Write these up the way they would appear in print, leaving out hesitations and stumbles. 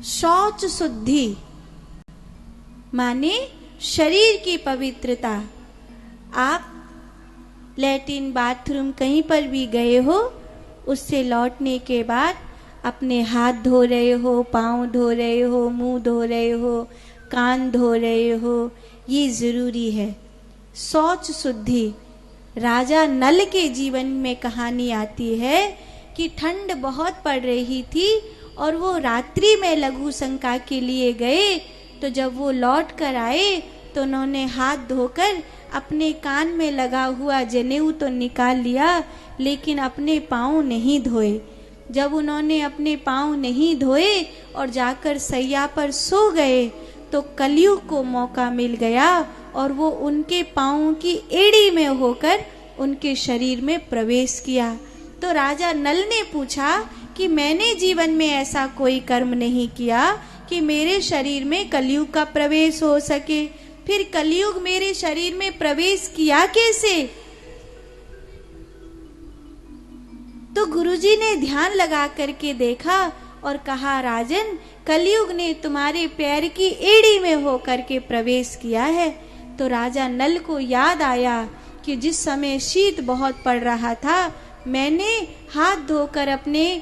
शौच शुद्धि माने शरीर की पवित्रता। आप लैट्रिन बाथरूम कहीं पर भी गए हो, उससे लौटने के बाद अपने हाथ धो रहे हो, पाँव धो रहे हो, मुंह धो रहे हो, कान धो रहे हो, ये जरूरी है। शौच शुद्धि। राजा नल के जीवन में कहानी आती है कि ठंड बहुत पड़ रही थी और वो रात्रि में लघु शंका के लिए गए। तो जब वो लौट कर आए तो उन्होंने हाथ धोकर अपने कान में लगा हुआ जनेऊ तो निकाल लिया, लेकिन अपने पाँव नहीं धोए। जब उन्होंने अपने पाँव नहीं धोए और जाकर सैया पर सो गए तो कलयुग को मौका मिल गया और वो उनके पाँव की एड़ी में होकर उनके शरीर में प्रवेश किया। तो राजा नल ने पूछा कि मैंने जीवन में ऐसा कोई कर्म नहीं किया कि मेरे शरीर में कलयुग का प्रवेश हो सके, फिर कलयुग मेरे शरीर में प्रवेश किया कैसे? तो गुरुजी ने ध्यान लगा करके देखा और कहा, राजन, कलयुग ने तुम्हारे पैर की एड़ी में होकर के प्रवेश किया है। तो राजा नल को याद आया कि जिस समय शीत बहुत पड़ रहा था, मैंने हाथ धोकर अपने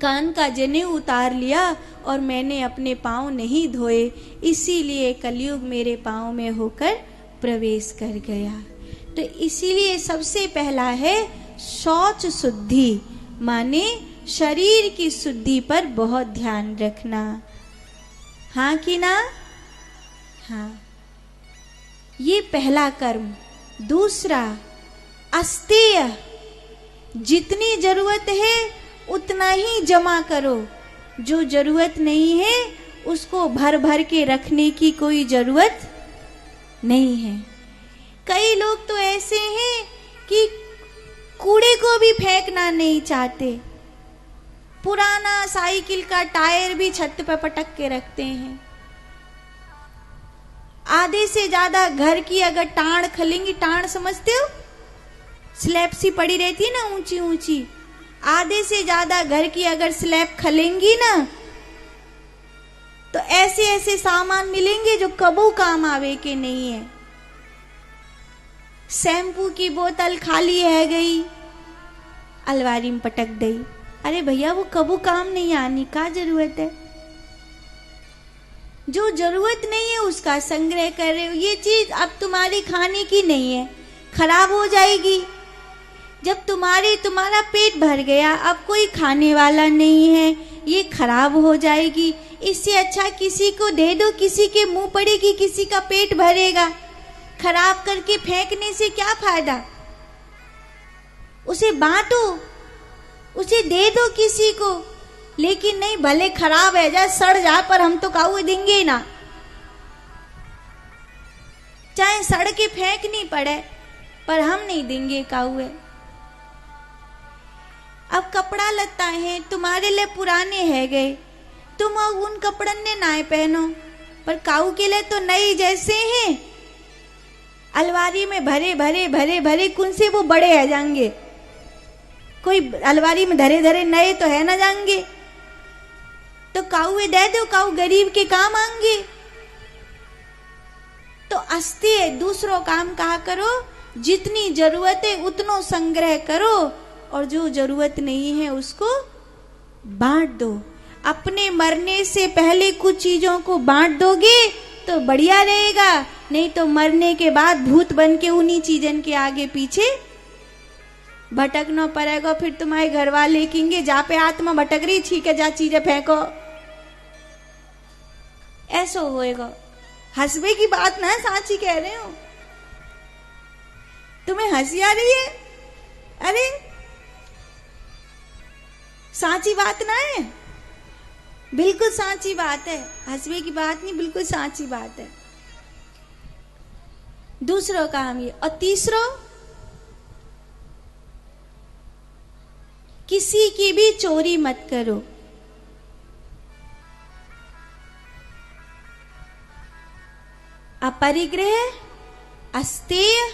कान का जनेऊ उतार लिया और मैंने अपने पाँव नहीं धोए, इसीलिए कलयुग मेरे पाँव में होकर प्रवेश कर गया। तो इसीलिए सबसे पहला है शौच शुद्धि, माने शरीर की शुद्धि पर बहुत ध्यान रखना। हाँ कि ना? हाँ, ये पहला कर्म। दूसरा, अस्तेय, जितनी जरूरत है उतना ही जमा करो, जो जरूरत नहीं है उसको भर भर के रखने की कोई जरूरत नहीं है। कई लोग तो ऐसे हैं कि कूड़े को भी फेंकना नहीं चाहते, पुराना साइकिल का टायर भी छत पर पटक के रखते हैं। आधे से ज्यादा घर की अगर टाण खलेंगी, टाण समझते हो, स्लैब सी पड़ी रहती है ना ऊंची ऊंची, आधे से ज्यादा घर की अगर स्लैब खलेंगी ना तो ऐसे ऐसे सामान मिलेंगे जो कबू काम आवे के नहीं है। शैम्पू की बोतल खाली है गई, अलमारी में पटक गई। अरे भैया, वो कबू काम नहीं आनी, का जरूरत है? जो जरूरत नहीं है उसका संग्रह कर रहे हो। ये चीज अब तुम्हारी खाने की नहीं है, खराब हो जाएगी। जब तुम्हारा पेट भर गया, अब कोई खाने वाला नहीं है, ये खराब हो जाएगी। इससे अच्छा किसी को दे दो, किसी के मुंह पड़ेगी, किसी का पेट भरेगा। खराब करके फेंकने से क्या फायदा? उसे बांटो, उसे दे दो किसी को। लेकिन नहीं, भले खराब है जा, सड़ जा, पर हम तो काऊ देंगे ही ना, चाहे सड़ के फेंकनी पड़े, पर हम नहीं देंगे काऊ। अब कपड़ा लत्ता है तुम्हारे लिए पुराने है गए, तुम उन कपड़न ने ना पहनो, पर काऊ के लिए तो नए जैसे हैं। अलमारी में भरे भरे भरे भरे कुन से वो बड़े है जाएंगे, कोई अलमारी में धरे धरे नए तो है ना जाएंगे। तो काऊ दे दो, काऊ गरीब के काम आएंगे। तो अस्ते दूसरों काम कहा करो, जितनी जरूरत है उतनो संग्रह करो और जो जरूरत नहीं है उसको बांट दो। अपने मरने से पहले कुछ चीजों को बांट दोगे तो बढ़िया रहेगा, नहीं तो मरने के बाद भूत बन के उन्हीं चीजन के आगे पीछे भटकना पड़ेगा। फिर तुम्हारे घर वाले कहेंगे, जा पे आत्मा भटक रही, ठीक है जा चीजें फेंको। ऐसा होएगा। हंसबे की बात ना, साची कह रहे हो। तुम्हें हंसी आ रही है? अरे साची बात ना है, बिल्कुल साची बात है, हंसवे की बात नहीं, बिल्कुल साची बात है। दूसरा काम ये। और तीसरा, किसी की भी चोरी मत करो। अपरिग्रह, अस्तेय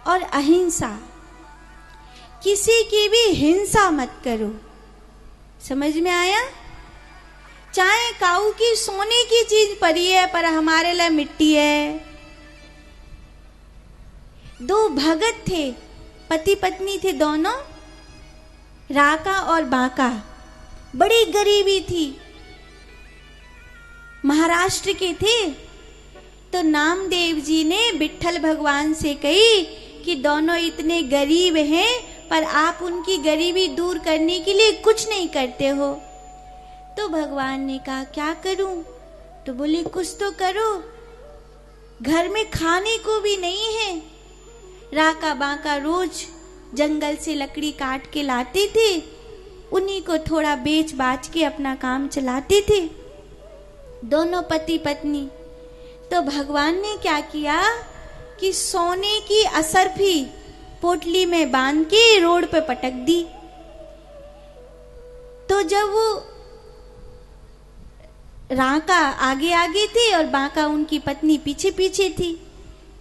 और अहिंसा, किसी की भी हिंसा मत करो। समझ में आया? काऊ की सोने की चीज परी है, पर हमारे लिए मिट्टी है। दो भगत थे, पति पत्नी थे दोनों, राका और बाका। बड़ी गरीबी थी, महाराष्ट्र के थे। तो नामदेव जी ने विठ्ठल भगवान से कही कि दोनों इतने गरीब हैं, पर आप उनकी गरीबी दूर करने के लिए कुछ नहीं करते हो। तो भगवान ने कहा क्या करूं? तो बोले कुछ तो करो, घर में खाने को भी नहीं है। राका बाका रोज जंगल से लकड़ी काट के लाते थे, उन्हीं को थोड़ा बेच बाच के अपना काम चलाते थे, दोनों पति पत्नी। तो भगवान ने क्या किया कि सोने की असरफी पोटली में बांध के रोड पे पटक दी। तो जब वो राका आगे आगे थी और बाका उनकी पत्नी पीछे पीछे थी,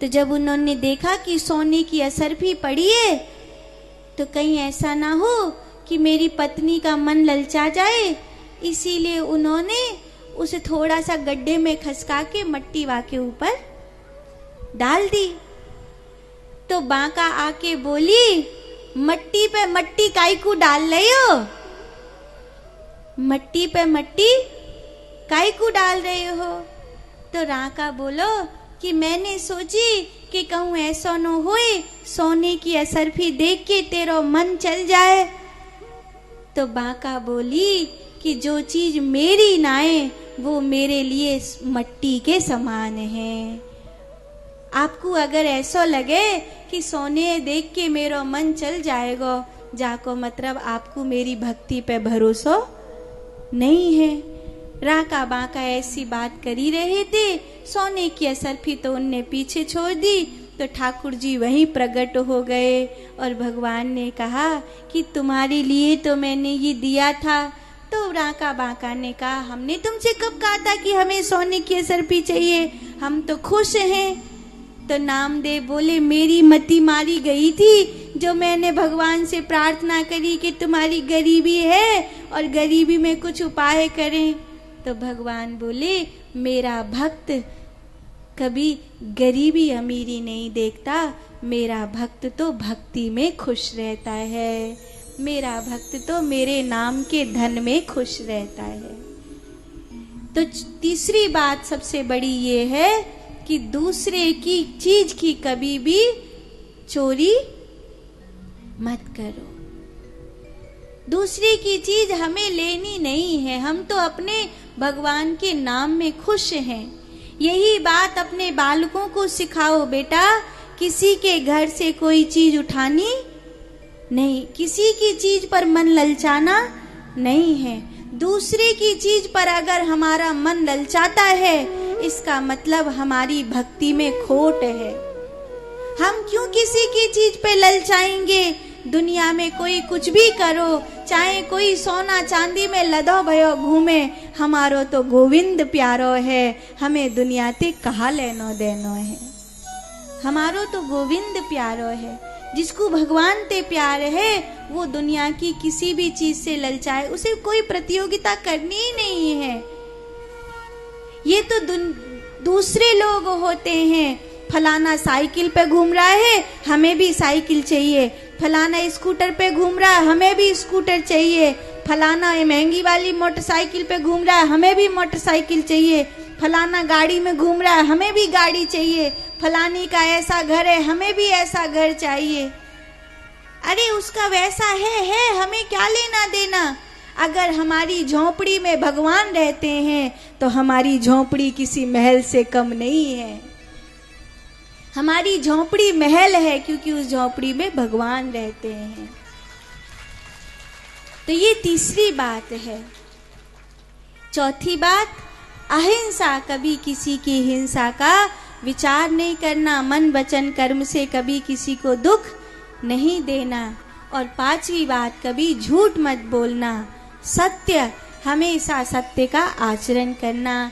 तो जब उन्होंने देखा कि सोने की असरफी पड़ी है, तो कहीं ऐसा ना हो कि मेरी पत्नी का मन ललचा जाए, इसीलिए उन्होंने उसे थोड़ा सा गड्ढे में खसका के मट्टी वाके ऊपर डाल दी। तो बाका आके बोली, मट्टी पे मट्टी काई को डाल रही हो? मट्टी पे मट्टी काई को डाल रहे हो? तो राका बोलो कि मैंने सोची कि कहूँ ऐसा न होए सोने की असरफी देख के तेरा मन चल जाए। तो बाका बोली कि जो चीज मेरी नाए वो मेरे लिए मट्टी के समान है। आपको अगर ऐसा लगे कि सोने देख के मेरा मन चल जाएगा, जाको मतलब आपको मेरी भक्ति पे भरोसा नहीं है। राका बाका ऐसी बात करी रहे थे, सोने की असरफी तो उनने पीछे छोड़ दी। तो ठाकुर जी वहीं प्रकट हो गए और भगवान ने कहा कि तुम्हारे लिए तो मैंने ये दिया था। तो राका बाका ने कहा, हमने तुमसे कब कहा था कि हमें सोने की असरफी चाहिए, हम तो खुश हैं। तो नामदेव बोले, मेरी मति मारी गई थी जो मैंने भगवान से प्रार्थना करी कि तुम्हारी गरीबी है और गरीबी में कुछ उपाय करें। तो भगवान बोले, मेरा भक्त कभी गरीबी अमीरी नहीं देखता, मेरा भक्त तो भक्ति में खुश रहता है, मेरा भक्त तो मेरे नाम के धन में खुश रहता है। तो तीसरी बात सबसे बड़ी ये है कि दूसरे की चीज की कभी भी चोरी मत करो। दूसरे की चीज हमें लेनी नहीं है, हम तो अपने भगवान के नाम में खुश हैं। यही बात अपने बालकों को सिखाओ, बेटा किसी के घर से कोई चीज उठानी नहीं, किसी की चीज पर मन ललचाना नहीं है। दूसरे की चीज पर अगर हमारा मन ललचाता है, इसका मतलब हमारी भक्ति में खोट है। हम क्यों किसी की चीज पे ललचाएंगे? दुनिया में कोई कुछ भी करो, चाहे कोई सोना चांदी में लदो भयो घूमे, हमारो तो गोविंद प्यारो है, हमें दुनिया ते कहा लेनो देनो है। हमारो तो गोविंद प्यारो है, जिसको भगवान ते प्यार है वो दुनिया की किसी भी चीज से ललचाए, उसे कोई प्रतियोगिता करनी ही नहीं है। ये तो दूसरे लोग होते हैं, फलाना साइकिल पे घूम रहा है हमें भी साइकिल चाहिए, फलाना स्कूटर पे घूम रहा है हमें भी स्कूटर चाहिए, फलाना महंगी वाली मोटरसाइकिल पे घूम रहा है हमें भी मोटरसाइकिल चाहिए, फलाना गाड़ी में घूम रहा है हमें भी गाड़ी चाहिए, फलानी का ऐसा घर है हमें भी ऐसा घर चाहिए। अरे उसका वैसा है हमें क्या लेना देना? अगर हमारी झोपड़ी में भगवान रहते हैं तो हमारी झोपड़ी किसी महल से कम नहीं है। हमारी झोपड़ी महल है क्योंकि उस झोपड़ी में भगवान रहते हैं। तो ये तीसरी बात है। चौथी बात, अहिंसा, कभी किसी की हिंसा का विचार नहीं करना, मन वचन कर्म से कभी किसी को दुख नहीं देना। और पांचवी बात, कभी झूठ मत बोलना, सत्य, हमेशा सत्य का आचरण करना।